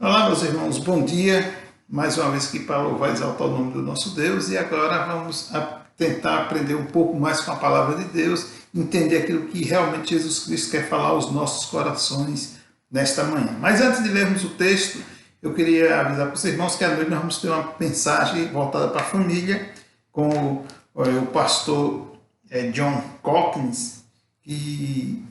Olá, meus irmãos, bom dia. Mais uma vez aqui para louvar e exaltar o nome do nosso Deus. E agora vamos tentar aprender um pouco mais com a palavra de Deus, entender aquilo que realmente Jesus Cristo quer falar aos nossos corações nesta manhã. Mas antes de lermos o texto, eu queria avisar para os irmãos que à noite nós vamos ter uma mensagem voltada para a família com o pastor John Calkins, que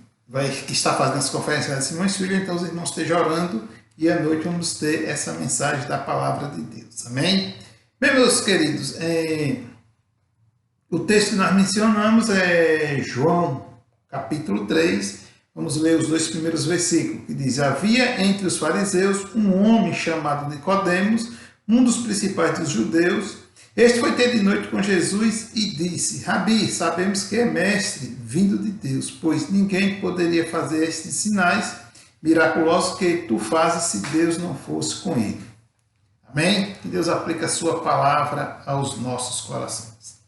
está fazendo essa conferência de Simões Filho. Então os irmãos estejam orando e à noite vamos ter essa mensagem da palavra de Deus. Amém? Bem, meus queridos, o texto que nós mencionamos é João, capítulo 3. Vamos ler os dois primeiros versículos, que diz: havia entre os fariseus um homem chamado Nicodemos, um dos principais dos judeus. Este foi ter de noite com Jesus e disse: Rabi, sabemos que é mestre, vindo de Deus, pois ninguém poderia fazer estes sinais miraculosos que tu fazes se Deus não fosse com ele. Amém? Que Deus aplique a sua palavra aos nossos corações.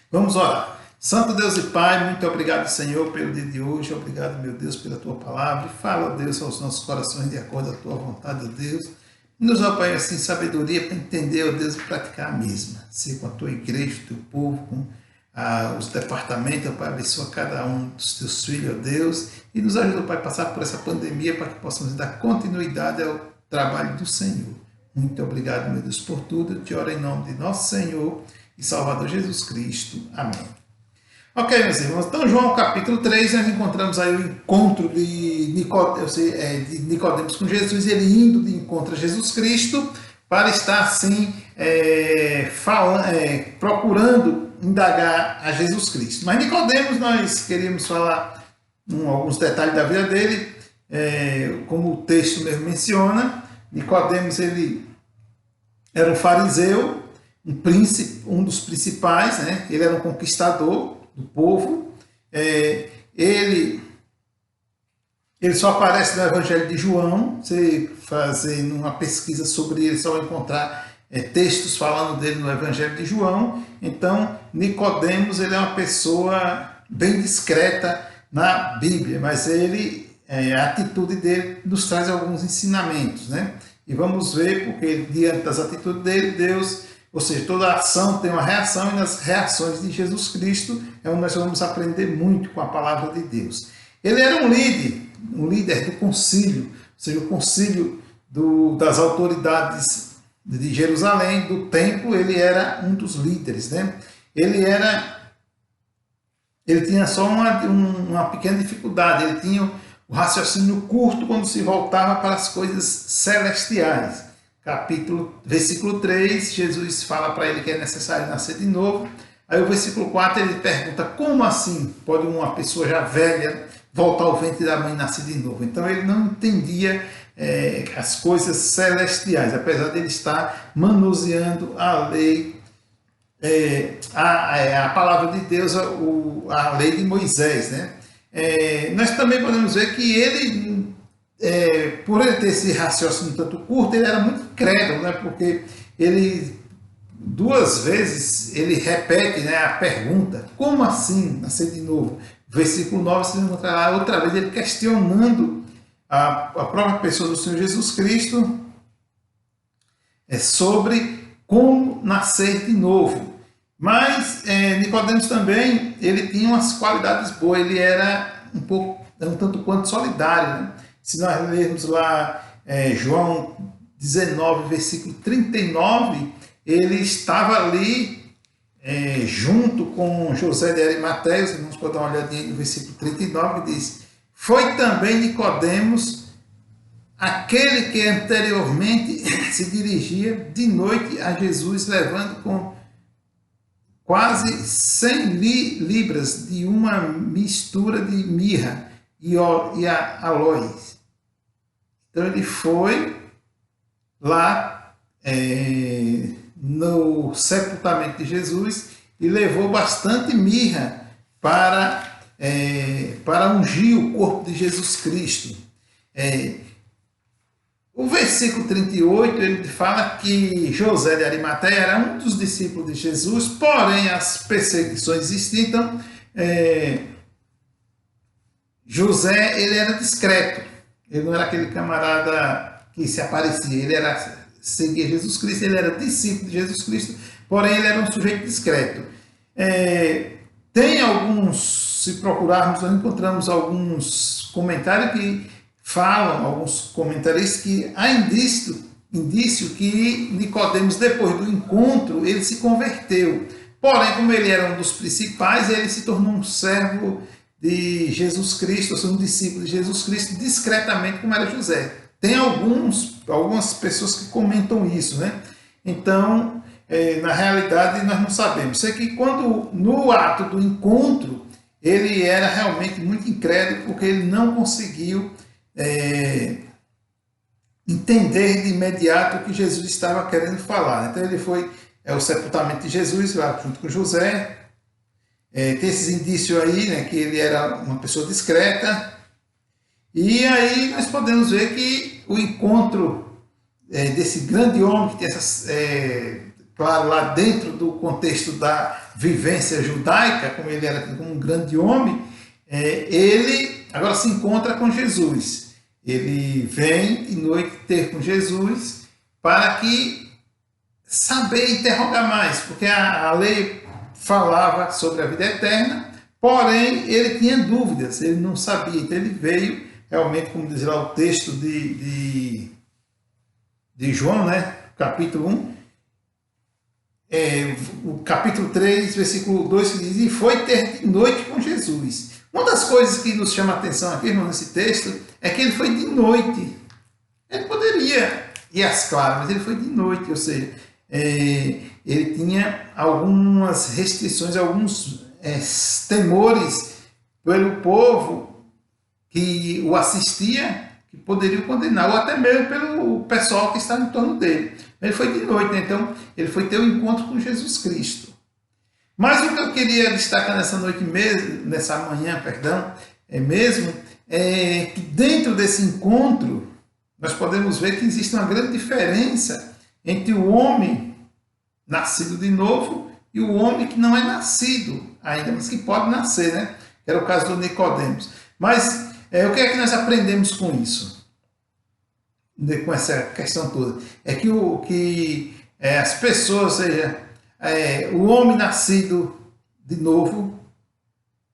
Vamos orar. Santo Deus e Pai, muito obrigado, Senhor, pelo dia de hoje. Obrigado, meu Deus, pela tua palavra. Fala, Deus, aos nossos corações de acordo com a tua vontade, Deus. Nos dá, Pai, assim, sabedoria para entender, ó Deus, e praticar a mesma. Ser com a tua igreja, o teu povo, com os departamentos, Pai, abençoa cada um dos teus filhos, ó Deus, e nos ajuda, Pai, a passar por essa pandemia para que possamos dar continuidade ao trabalho do Senhor. Muito obrigado, meu Deus, por tudo. Eu te oro em nome de nosso Senhor e Salvador Jesus Cristo. Amém. Ok, meus irmãos, então João capítulo 3, nós encontramos aí o encontro de Nicodemos com Jesus, ele indo de encontro a Jesus Cristo para estar assim procurando indagar a Jesus Cristo. Mas Nicodemos, nós queríamos falar alguns detalhes da vida dele, como o texto mesmo menciona. Nicodemos, ele era um fariseu, um príncipe, um dos principais, né? Ele era um conquistador do povo. Ele só aparece no Evangelho de João. Você fazendo uma pesquisa sobre ele, só vai encontrar textos falando dele no Evangelho de João. Então, Nicodemos, ele é uma pessoa bem discreta na Bíblia, mas a atitude dele nos traz alguns ensinamentos, né? E vamos ver, porque diante das atitudes dele, Deus, ou seja, toda ação tem uma reação, e nas reações de Jesus Cristo é onde nós vamos aprender muito com a palavra de Deus. Ele era um líder do concílio, ou seja, o concílio das autoridades de Jerusalém, do templo. Ele era um dos líderes, né? Ele tinha só uma pequena dificuldade, ele tinha o raciocínio curto quando se voltava para as coisas celestiais. Versículo 3, Jesus fala para ele que é necessário nascer de novo. Aí o versículo 4, ele pergunta: como assim pode uma pessoa já velha voltar ao ventre da mãe e nascer de novo? Então ele não entendia as coisas celestiais, apesar de ele estar manuseando a lei, a palavra de Deus, a lei de Moisés, né? Nós também podemos ver que ele, por ele ter esse raciocínio tanto curto, ele era muito incrédulo, né? Porque ele, duas vezes, ele repete, né, a pergunta: como assim nascer de novo? Versículo 9, você encontrará outra vez ele questionando a própria pessoa do Senhor Jesus Cristo sobre como nascer de novo. Mas Nicodemos também, ele tinha umas qualidades boas. Ele era um tanto quanto solidário, né? Se nós lermos lá João 19, versículo 39, ele estava ali junto com José de Arimateia. Vamos dar uma olhadinha no versículo 39, que diz: foi também Nicodemos, aquele que anteriormente se dirigia de noite a Jesus, levando com quase 100 libras de uma mistura de mirra e aloes. Então ele foi lá no sepultamento de Jesus e levou bastante mirra para ungir o corpo de Jesus Cristo. O versículo 38, ele fala que José de Arimateia era um dos discípulos de Jesus, porém as perseguições existiam. Então, José, ele era discreto, ele não era aquele camarada que se aparecia. Ele seguia Jesus Cristo, ele era discípulo de Jesus Cristo, porém ele era um sujeito discreto. Tem alguns, se procurarmos, nós encontramos alguns comentários que falam, alguns comentaristas, que há indício que Nicodemos, depois do encontro, ele se converteu. Porém, como ele era um dos principais, ele se tornou um servo de Jesus Cristo, ou seja, um discípulo de Jesus Cristo, discretamente, como era José. Tem algumas pessoas que comentam isso, né? Então, na realidade, nós não sabemos. Sei que quando, no ato do encontro, ele era realmente muito incrédulo, porque ele não conseguiu entender de imediato o que Jesus estava querendo falar. Então, ele foi ao sepultamento de Jesus, lá junto com José. Tem esses indícios aí, né, que ele era uma pessoa discreta. E aí nós podemos ver que o encontro desse grande homem, que tem essas, claro, lá dentro do contexto da vivência judaica, como ele era como um grande homem, ele agora se encontra com Jesus. Ele vem de noite ter com Jesus para que saber interrogar mais, porque a lei falava sobre a vida eterna, porém ele tinha dúvidas, ele não sabia, então ele veio realmente, como diz lá o texto de João, né? Capítulo 1, o capítulo 3, versículo 2, que diz: e foi ter de noite com Jesus. Uma das coisas que nos chama a atenção aqui, irmão, nesse texto, é que ele foi de noite. Ele poderia ir às claras, mas ele foi de noite, ou seja, ele tinha algumas restrições, alguns temores pelo povo que o assistia, que poderiam condenar, ou até mesmo pelo pessoal que estava em torno dele. Ele foi de noite, né? Então ele foi ter um encontro com Jesus Cristo. Mas o que eu queria destacar nessa noite mesmo, nessa manhã, perdão, é que dentro desse encontro nós podemos ver que existe uma grande diferença entre o homem nascido de novo e o homem que não é nascido ainda, mas que pode nascer, né? Era o caso do Nicodemos. Mas o que é que nós aprendemos com isso? Com essa questão toda? É que as pessoas, ou seja, o homem nascido de novo,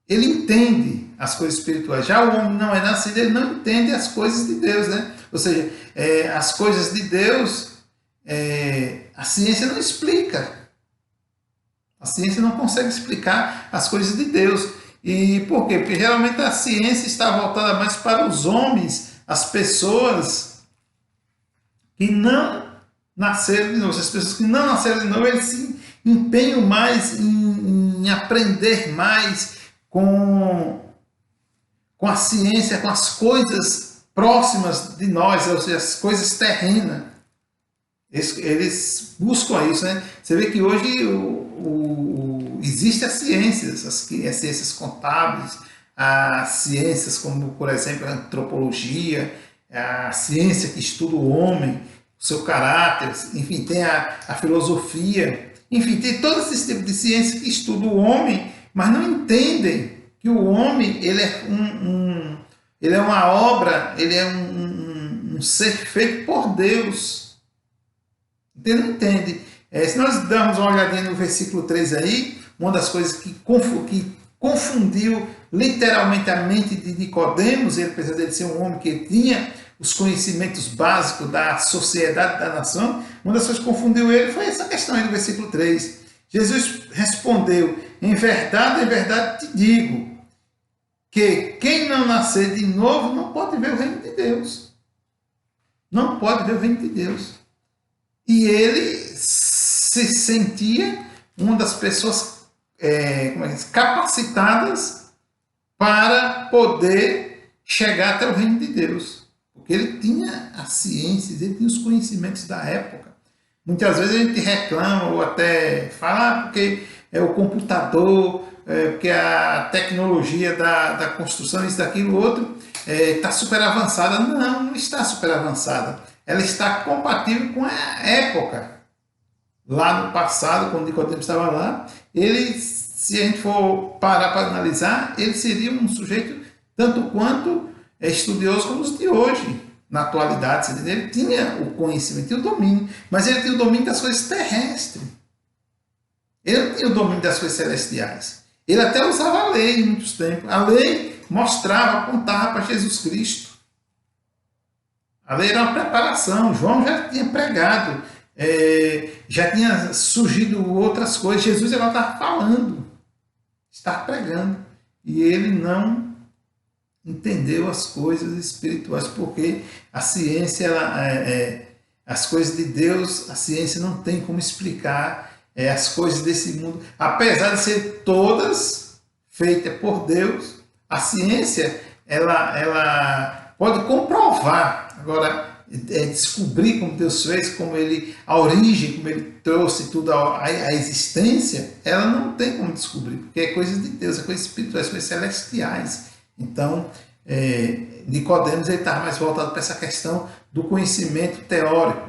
ele entende as coisas espirituais. Já o homem não é nascido, ele não entende as coisas de Deus, né? Ou seja, as coisas de Deus, a ciência não explica. A ciência não consegue explicar as coisas de Deus. E por quê? Porque geralmente a ciência está voltada mais para os homens, as pessoas que não nasceram de novo. As pessoas que não nasceram de novo, eles se empenham mais em aprender mais com a ciência, com as coisas próximas de nós, ou seja, as coisas terrenas. Eles buscam isso, né? Você vê que hoje existem as ciências, as ciências contábeis, as ciências como, por exemplo, a antropologia, a ciência que estuda o homem, o seu caráter, enfim, tem a filosofia, enfim, tem todo esse tipo de ciência que estuda o homem, mas não entendem que o homem ele é uma obra, ele é um ser feito por Deus. Ele não entende. Se nós darmos uma olhadinha no versículo 3 aí, uma das coisas que confundiu literalmente a mente de Nicodemos, ele, apesar de ser um homem que tinha os conhecimentos básicos da sociedade, da nação, uma das coisas que confundiu ele foi essa questão aí do versículo 3. Jesus respondeu: em verdade te digo, que quem não nascer de novo não pode ver o reino de Deus. Não pode ver o reino de Deus. E ele se sentia uma das pessoas capacitadas para poder chegar até o reino de Deus. Porque ele tinha as ciências, ele tinha os conhecimentos da época. Muitas vezes a gente reclama ou até fala porque é o computador, porque a tecnologia da construção, isso, daquilo, outro, está super avançada. Não, não está super avançada. Ela está compatível com a época. Lá no passado, quando Nicodemos estava lá, ele, se a gente for parar para analisar, ele seria um sujeito tanto quanto estudioso como os de hoje. na atualidade, você entendeu? Ele tinha o conhecimento, tinha o domínio, mas ele tinha o domínio das coisas terrestres. Ele não tinha o domínio das coisas celestiais. Ele até usava a lei em muitos tempos. A lei mostrava, apontava para Jesus Cristo. A lei era uma preparação. João já tinha pregado, já tinha surgido outras coisas. Jesus agora estava falando, estava pregando. E ele não entendeu as coisas espirituais, porque a ciência, as coisas de Deus, a ciência não tem como explicar as coisas desse mundo. Apesar de ser todas feitas por Deus, a ciência ela pode comprovar. Agora, descobrir como Deus fez, como a origem, como ele trouxe tudo à existência, ela não tem como descobrir, porque é coisa de Deus, é coisa espiritual, é coisas celestiais. Então, Nicodemos estava mais voltado para essa questão do conhecimento teórico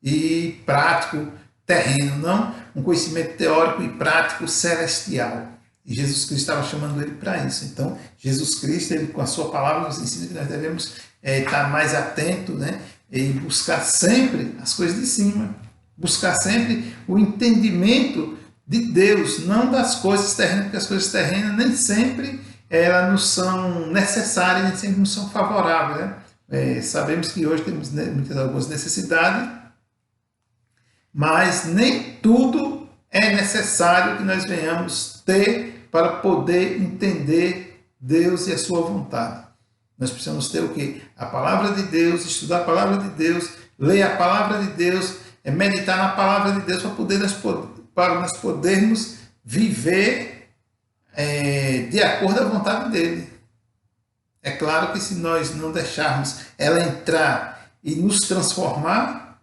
e prático terreno, não um conhecimento teórico e prático celestial. E Jesus Cristo estava chamando ele para isso. Então, Jesus Cristo, ele, com a sua palavra, nos ensina que nós devemos estar mais atentos, né? E buscar sempre as coisas de cima. Buscar sempre o entendimento de Deus, não das coisas terrenas, porque as coisas terrenas nem sempre elas nos são necessárias, nem sempre nos são favoráveis. Né? Sabemos que hoje temos algumas necessidades, mas nem tudo é necessário que nós venhamos ter para poder entender Deus e a sua vontade. Nós precisamos ter o quê? A palavra de Deus, estudar a palavra de Deus, ler a palavra de Deus, meditar na palavra de Deus para nós podermos viver de acordo à vontade dele. É claro que se nós não deixarmos ela entrar e nos transformar,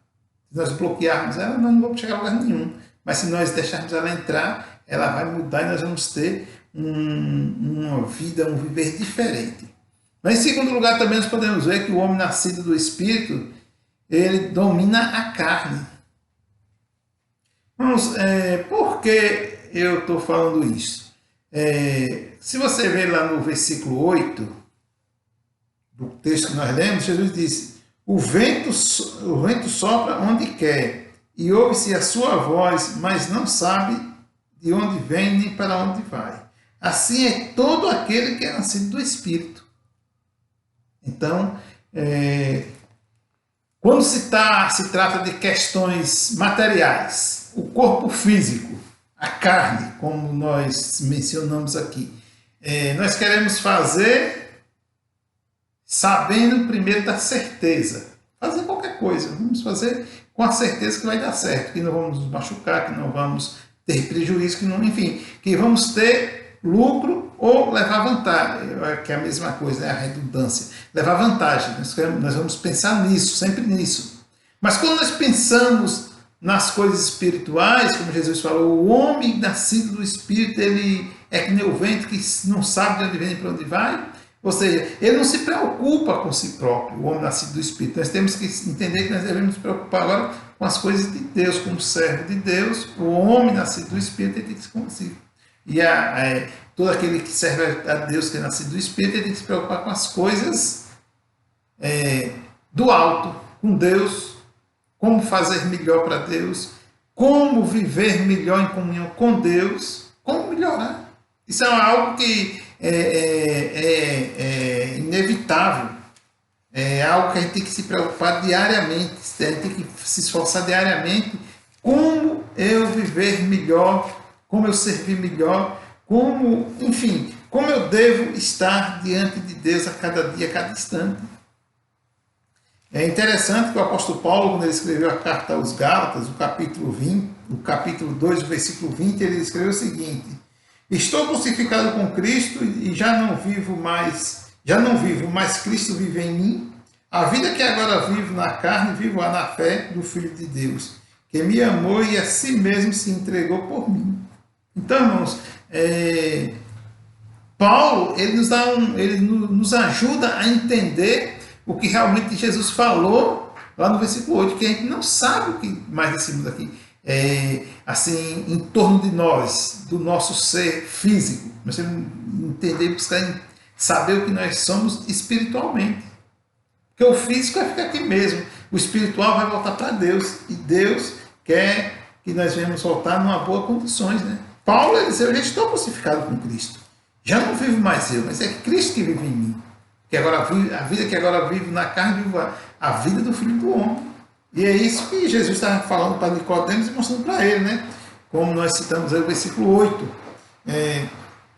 se nós bloquearmos ela, nós não vamos chegar a lugar nenhum. Mas se nós deixarmos ela entrar, ela vai mudar e nós vamos ter uma vida, um viver diferente. Mas em segundo lugar também nós podemos ver que o homem nascido do Espírito, ele domina a carne. Vamos, por que eu estou falando isso? Se você ver lá no versículo 8 do texto que nós lemos, Jesus disse: o vento sopra onde quer e ouve-se a sua voz, mas não sabe de onde vem nem para onde vai. Assim é todo aquele que é nascido do Espírito. Então, quando se trata de questões materiais, o corpo físico, a carne, como nós mencionamos aqui, nós queremos fazer sabendo primeiro da certeza. Fazer qualquer coisa, vamos fazer com a certeza que vai dar certo, que não vamos nos machucar, que não vamos ter prejuízo, que vamos ter lucro ou levar vantagem, que é a mesma coisa, a redundância. Levar vantagem, nós vamos pensar nisso, sempre nisso. Mas quando nós pensamos nas coisas espirituais, como Jesus falou, o homem nascido do Espírito, ele é que nem o vento que não sabe de onde vem e para onde vai. Ou seja, ele não se preocupa com si próprio, o homem nascido do Espírito. Nós temos que entender que nós devemos nos preocupar agora com as coisas de Deus, como servo de Deus. O homem nascido do Espírito, ele tem que se conhecer. E todo aquele que serve a Deus, que é nascido do Espírito, ele tem que se preocupar com as coisas do alto, com Deus, como fazer melhor para Deus, como viver melhor em comunhão com Deus, como melhorar. Isso é algo que é inevitável, é algo que a gente tem que se preocupar diariamente, a gente tem que se esforçar diariamente, como eu viver melhor, como eu servir melhor, como eu devo estar diante de Deus a cada dia, a cada instante. É interessante que o apóstolo Paulo, quando ele escreveu a carta aos Gálatas, o capítulo 2, o versículo 20, ele escreveu o seguinte: estou crucificado com Cristo e já não vivo, mas Cristo vive em mim. A vida que agora vivo na carne, vivo na fé do Filho de Deus, que me amou e a si mesmo se entregou por mim. Então, irmãos, Paulo, ele nos ajuda a entender o que realmente Jesus falou lá no versículo 8, que a gente não sabe o que mais desse mundo aqui assim, em torno de nós, do nosso ser físico. Nós temos que entender, buscar saber o que nós somos espiritualmente. Porque o físico vai ficar aqui mesmo, o espiritual vai voltar para Deus, e Deus quer que nós venhamos voltar numa boa condições, né? Paulo, ele disse, eu já estou crucificado com Cristo, já não vivo mais eu, mas é Cristo que vive em mim, que agora a vida que agora vivo na carne, vivo a vida do Filho do Homem. E é isso que Jesus estava falando para Nicodemos e mostrando para ele, né? Como nós citamos aí o versículo 8.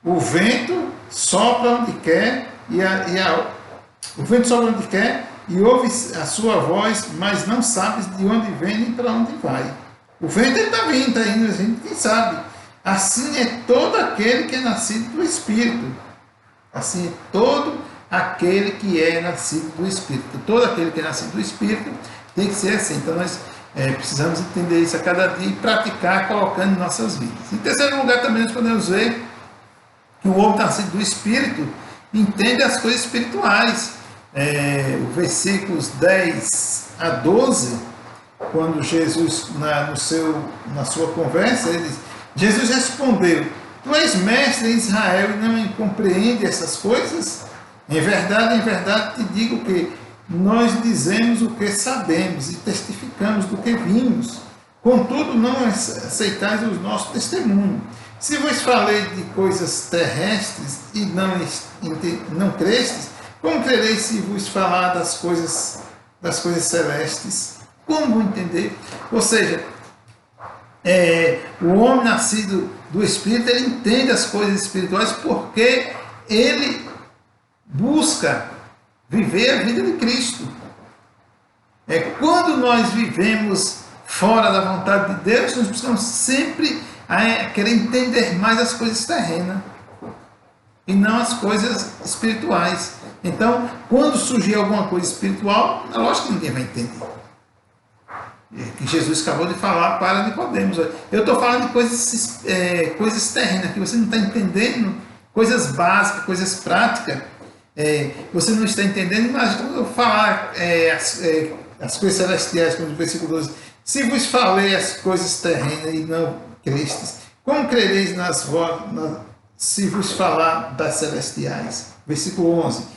O vento sopra onde quer o vento sopra onde quer e ouve a sua voz, mas não sabes de onde vem nem para onde vai. O vento está vindo, está indo, a gente quem sabe. Assim é todo aquele que é nascido do Espírito. Assim é todo aquele que é nascido do Espírito. Todo aquele que é nascido do Espírito tem que ser assim. Então nós precisamos entender isso a cada dia e praticar colocando em nossas vidas. Em terceiro lugar também nós podemos ver que o homem nascido do Espírito entende as coisas espirituais. Os versículos 10 a 12, quando Jesus, na sua conversa, ele diz, Jesus respondeu, tu és mestre em Israel e não compreende essas coisas? Em verdade te digo que nós dizemos o que sabemos e testificamos do que vimos. Contudo, não aceitais os nossos testemunhos. Se vos falei de coisas terrestres e não crestes, como crereis se vos falar das coisas celestes? Como entender? Ou seja, o homem nascido do Espírito, ele entende as coisas espirituais porque ele busca viver a vida de Cristo. Quando nós vivemos fora da vontade de Deus, nós precisamos sempre querer entender mais as coisas terrenas e não as coisas espirituais. Então, quando surgir alguma coisa espiritual, é lógico que ninguém vai entender. Que Jesus acabou de falar para Nicodemos. Eu estou falando de coisas terrenas, que você não está entendendo, coisas básicas, coisas práticas. Você não está entendendo, mas quando eu falar as coisas celestiais, como no versículo 12, se vos falei as coisas terrenas e não crestes, como crereis se vos falar das celestiais? Versículo 12.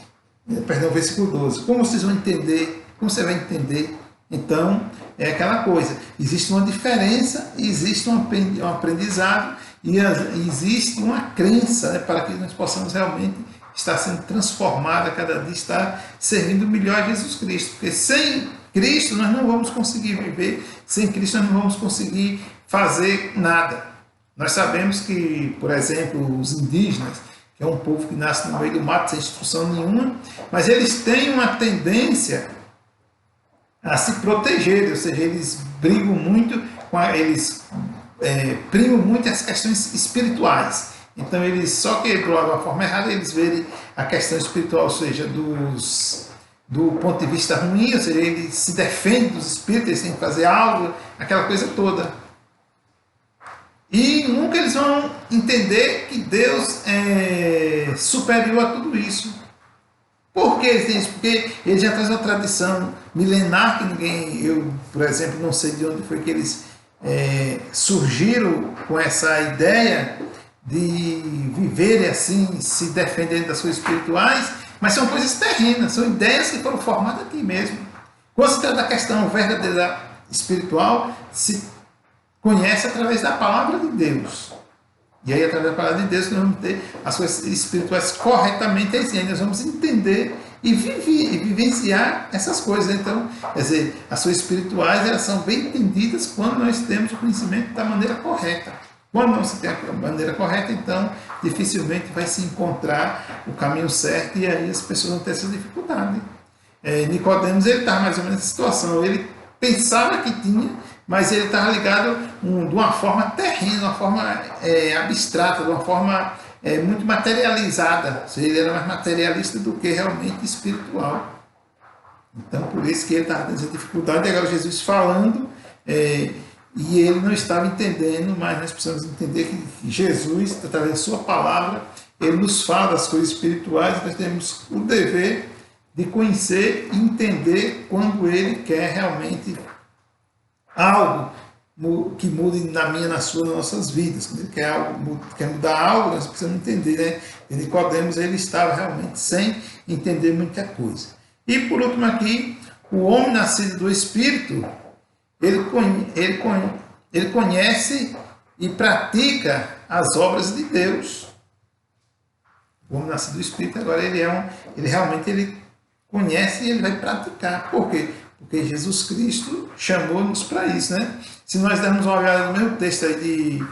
Como vocês vão entender? Como você vai entender? Então, é aquela coisa. Existe uma diferença, existe um aprendizado e existe uma crença, né, para que nós possamos realmente estar sendo transformados a cada dia, estar servindo melhor a Jesus Cristo. Porque sem Cristo nós não vamos conseguir viver, sem Cristo nós não vamos conseguir fazer nada. Nós sabemos que, por exemplo, os indígenas, que é um povo que nasce no meio do mato sem instrução nenhuma, mas eles têm uma tendência a se proteger, ou seja, eles brigam muito, eles primam muito as questões espirituais. Então, só que de uma forma errada, eles verem a questão espiritual, ou seja, do ponto de vista ruim, ou seja, eles se defendem dos espíritos, eles têm que fazer algo, aquela coisa toda. E nunca eles vão entender que Deus é superior a tudo isso. Por que eles têm isso? Porque eles já trazem uma tradição milenar que eu, por exemplo, não sei de onde foi que eles surgiram com essa ideia de viverem assim, se defendendo das coisas espirituais, mas são coisas terrenas, são ideias que foram formadas aqui mesmo. Quando se trata da questão verdadeira espiritual, se conhece através da palavra de Deus. E aí, através da palavra de Deus, nós vamos ter as coisas espirituais corretamente, aí nós vamos entender e vivenciar essas coisas. Então, quer dizer, as coisas espirituais, elas são bem entendidas quando nós temos o conhecimento da maneira correta. Quando não se tem a maneira correta, então, dificilmente vai se encontrar o caminho certo e aí as pessoas vão ter essa dificuldade. Nicodemos, ele estava mais ou menos nessa situação. Ele pensava que tinha, mas ele estava ligado de uma forma terrena, de uma forma abstrata, de uma forma muito materializada. Ou seja, ele era mais materialista do que realmente espiritual. Então, por isso que ele estava tendo essa dificuldade. Agora, Jesus falando, e ele não estava entendendo, mas nós precisamos entender que Jesus, através da sua palavra, ele nos fala das coisas espirituais, nós temos o dever de conhecer e entender quando ele quer realmente algo que mude na minha, na sua, nas nossas vidas. Quando ele quer mudar algo, nós precisamos entender, né? E Nicodemos, ele estava realmente sem entender muita coisa. E por último aqui, o homem nascido do Espírito, ele conhece e pratica as obras de Deus. O homem nascido do Espírito, agora ele realmente conhece e ele vai praticar. Por quê? Porque Jesus Cristo chamou-nos para isso, né? Se nós dermos uma olhada no meu texto aí de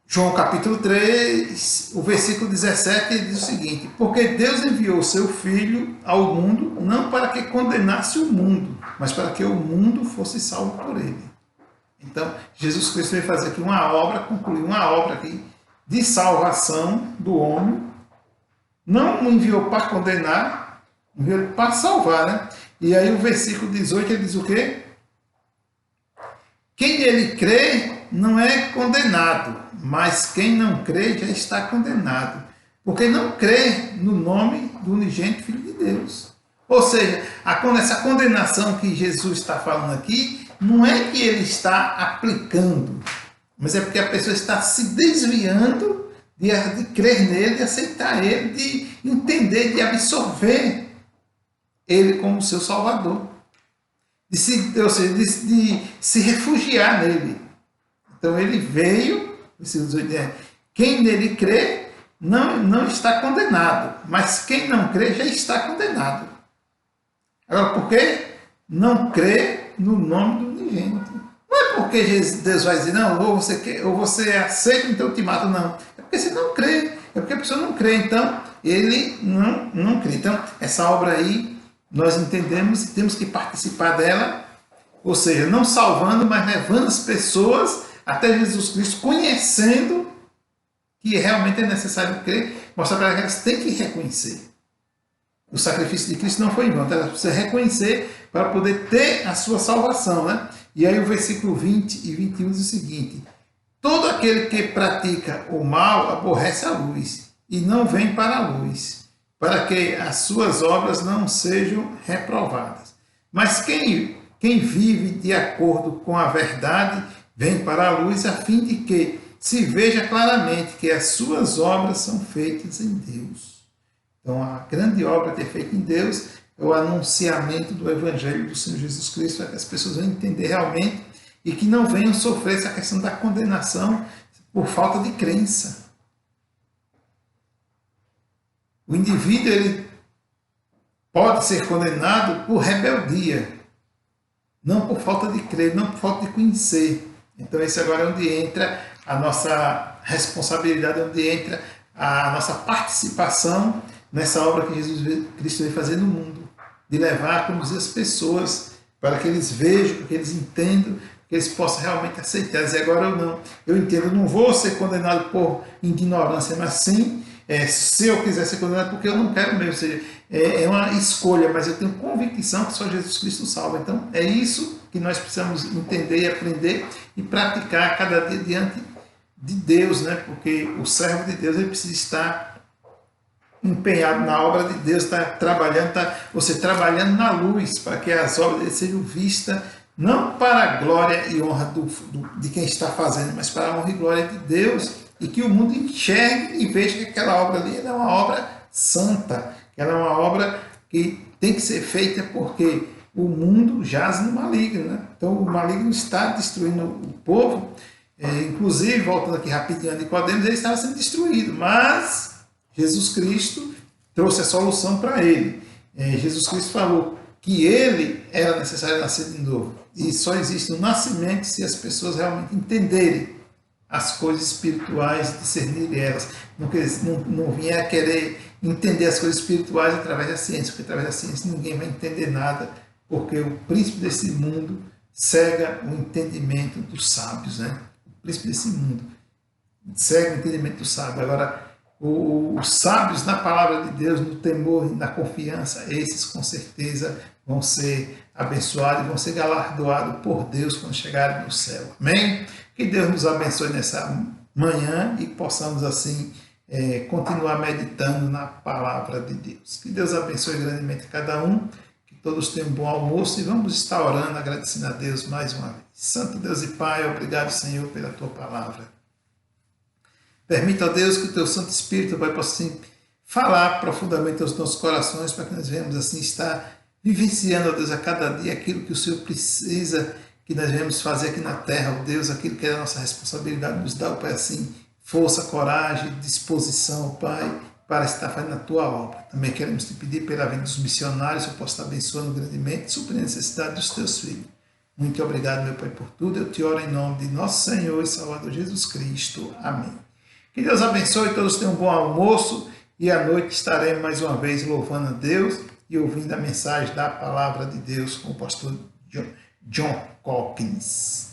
João capítulo 3, o versículo 17, ele diz o seguinte: porque Deus enviou o seu Filho ao mundo, não para que condenasse o mundo, mas para que o mundo fosse salvo por ele. Então, Jesus Cristo veio fazer aqui uma obra, concluir uma obra aqui de salvação do homem. Não enviou para condenar, enviou para salvar, né? E aí o versículo 18, ele diz o quê? Quem nele crê não é condenado, mas quem não crê já está condenado, porque não crê no nome do unigênito Filho de Deus. Ou seja, essa condenação que Jesus está falando aqui, não é que ele está aplicando, mas é porque a pessoa está se desviando de crer nele, de aceitar ele, de entender, de absorver ele como seu Salvador. De se refugiar nele. Então ele veio, quem nele crê não está condenado, mas quem não crê já está condenado. Agora, por quê? Não crê no nome do unigênito. Não é porque Deus vai dizer, não, ou você aceita, então eu te mato, não. É porque você não crê, é porque a pessoa não crê, então ele não crê. Então, essa obra aí, nós entendemos e temos que participar dela, ou seja, não salvando, mas levando as pessoas até Jesus Cristo, conhecendo que realmente é necessário crer, mostrar para elas que elas têm que reconhecer. O sacrifício de Cristo não foi em vão, elas precisam reconhecer para poder ter a sua salvação, né? E aí o versículo 20 e 21 diz o seguinte: todo aquele que pratica o mal aborrece a luz e não vem para a luz, para que as suas obras não sejam reprovadas. Mas quem vive de acordo com a verdade vem para a luz, a fim de que se veja claramente que as suas obras são feitas em Deus. Então, a grande obra que é feita em Deus é o anunciamento do Evangelho do Senhor Jesus Cristo, para que as pessoas venham entender realmente e que não venham sofrer essa questão da condenação por falta de crença. O indivíduo ele pode ser condenado por rebeldia, não por falta de crer, não por falta de conhecer. Então, esse agora é onde entra a nossa responsabilidade, onde entra a nossa participação nessa obra que Jesus Cristo veio fazer no mundo, de levar a conduzir as pessoas para que eles vejam, para que eles entendam, que eles possam realmente aceitar. Dizer, agora eu entendo, eu não vou ser condenado por ignorância, mas sim, se eu quiser ser condenado, porque eu não quero mesmo. Ou seja, é uma escolha, mas eu tenho convicção que só Jesus Cristo salva. Então, é isso que nós precisamos entender e aprender e praticar cada dia diante de Deus, né? Porque o servo de Deus ele precisa estar empenhado na obra de Deus, está trabalhando, você trabalhando na luz, para que as obras dele sejam vistas, não para a glória e honra de quem está fazendo, mas para a honra e glória de Deus, e que o mundo enxergue e veja que aquela obra ali é uma obra santa, que ela é uma obra que tem que ser feita porque o mundo jaz no maligno, né? Então o maligno está destruindo o povo, inclusive, voltando aqui rapidinho a Nicodemos, ele estava sendo destruído, mas Jesus Cristo trouxe a solução para ele. Jesus Cristo falou que ele era necessário nascer de novo. E só existe um nascimento se as pessoas realmente entenderem as coisas espirituais, discernirem elas. Não vier a querer entender as coisas espirituais através da ciência, porque através da ciência ninguém vai entender nada, porque o príncipe desse mundo cega o entendimento dos sábios, né? O príncipe desse mundo cega o entendimento dos sábios. Agora, os sábios na palavra de Deus, no temor e na confiança, esses com certeza vão ser abençoados e vão ser galardoados por Deus quando chegarem no céu. Amém? Que Deus nos abençoe nessa manhã e possamos assim continuar meditando na palavra de Deus. Que Deus abençoe grandemente cada um, que todos tenham um bom almoço e vamos estar orando, agradecendo a Deus mais uma vez. Santo Deus e Pai, obrigado, Senhor, pela Tua palavra. Permita, ó Deus, que o Teu Santo Espírito, Pai, possa falar profundamente aos nossos corações para que nós venhamos assim estar vivenciando, ó Deus, a cada dia aquilo que o Senhor precisa que nós venhamos fazer aqui na terra, ó Deus, aquilo que é a nossa responsabilidade, nos dá, ó Pai, assim, força, coragem, disposição, ó Pai, para estar fazendo a Tua obra. Também queremos te pedir pela vida dos missionários, eu posso estar abençoando grandemente, suprir a necessidade dos Teus filhos. Muito obrigado, meu Pai, por tudo. Eu te oro em nome de nosso Senhor e Salvador Jesus Cristo. Amém. Que Deus abençoe, todos tenham um bom almoço e à noite estaremos mais uma vez louvando a Deus e ouvindo a mensagem da palavra de Deus com o pastor John Calkins.